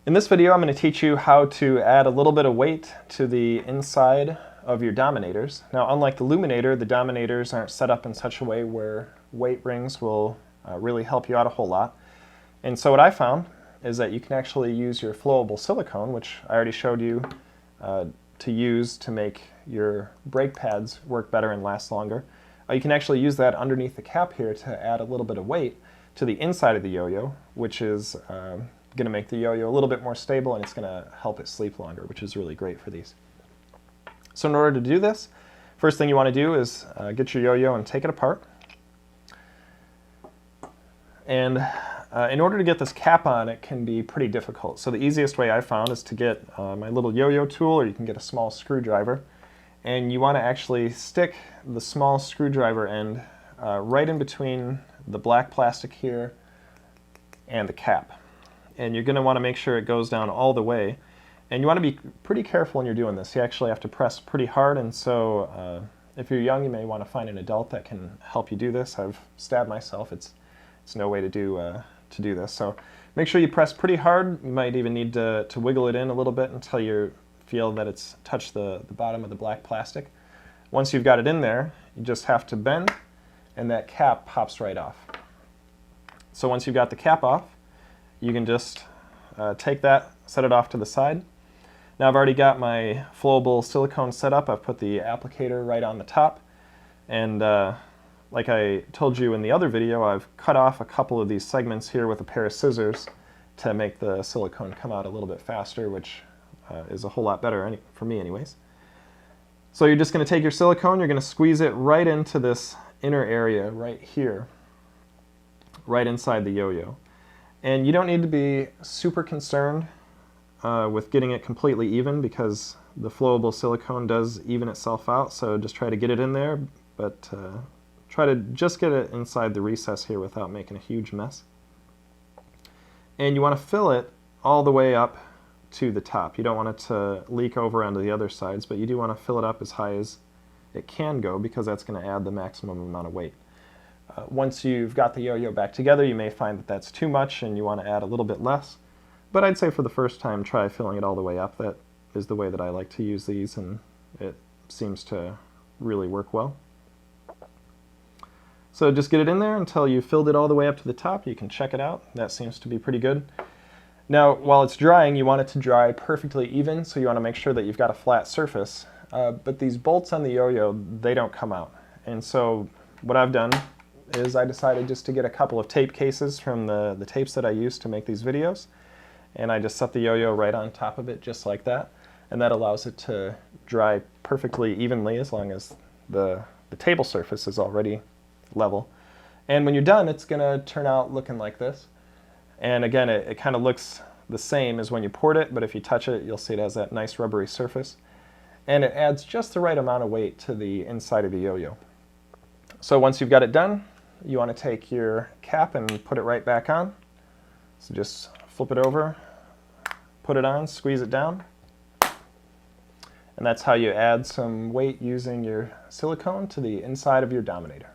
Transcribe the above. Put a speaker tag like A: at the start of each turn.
A: In this video, I'm going to teach you how to add a little bit of weight to the inside of your Dominators. Now, unlike the Luminator, the Dominators aren't set up in such a way where weight rings will really help you out a whole lot. And so what I found is that you can actually use your flowable silicone, which I already showed you to use to make your brake pads work better and last longer. You can actually use that underneath the cap here to add a little bit of weight to the inside of the yo-yo, which is going to make the yo-yo a little bit more stable, and it's going to help it sleep longer, which is really great for these. So in order to do this, first thing you want to do is get your yo-yo and take it apart. And in order to get this cap on, it can be pretty difficult. So the easiest way I found is to get my little yo-yo tool, or you can get a small screwdriver. And you want to actually stick the small screwdriver end right in between the black plastic here and the cap. And you're going to want to make sure it goes down all the way. And you want to be pretty careful when you're doing this. You actually have to press pretty hard, and so if you're young, you may want to find an adult that can help you do this. I've stabbed myself. It's no way to do this. So make sure you press pretty hard. You might even need to wiggle it in a little bit until you feel that it's touched the bottom of the black plastic. Once you've got it in there, you just have to bend, and that cap pops right off. So once you've got the cap off, you can just take that, set it off to the side. Now I've already got my flowable silicone set up. I've put the applicator right on the top, and like I told you in the other video, I've cut off a couple of these segments here with a pair of scissors to make the silicone come out a little bit faster, which is a whole lot better for me anyways. So you're just going to take your silicone, you're going to squeeze it right into this inner area right here, right inside the yo-yo. And you don't need to be super concerned with getting it completely even, because the flowable silicone does even itself out, so just try to get it in there, but try to just get it inside the recess here without making a huge mess. And you want to fill it all the way up to the top. You don't want it to leak over onto the other sides, but you do want to fill it up as high as it can go, because that's going to add the maximum amount of weight. Once you've got the yo-yo back together, you may find that that's too much and you want to add a little bit less. But I'd say for the first time, try filling it all the way up. That is the way that I like to use these, and it seems to really work well. So just get it in there until you've filled it all the way up to the top. You can check it out. That seems to be pretty good. Now, while it's drying, you want it to dry perfectly even, so you want to make sure that you've got a flat surface. But these bolts on the yo-yo, they don't come out. And so what I've done is I decided just to get a couple of tape cases from the tapes that I use to make these videos, and I just set the yo-yo right on top of it just like that, and that allows it to dry perfectly evenly as long as the table surface is already level. And when you're done, it's going to turn out looking like this. And again, it kind of looks the same as when you poured it, but if you touch it, you'll see it has that nice rubbery surface, and it adds just the right amount of weight to the inside of the yo-yo. So once you've got it done, you want to take your cap and put it right back on. So just flip it over, put it on, squeeze it down. And that's how you add some weight using your silicone to the inside of your Dominator.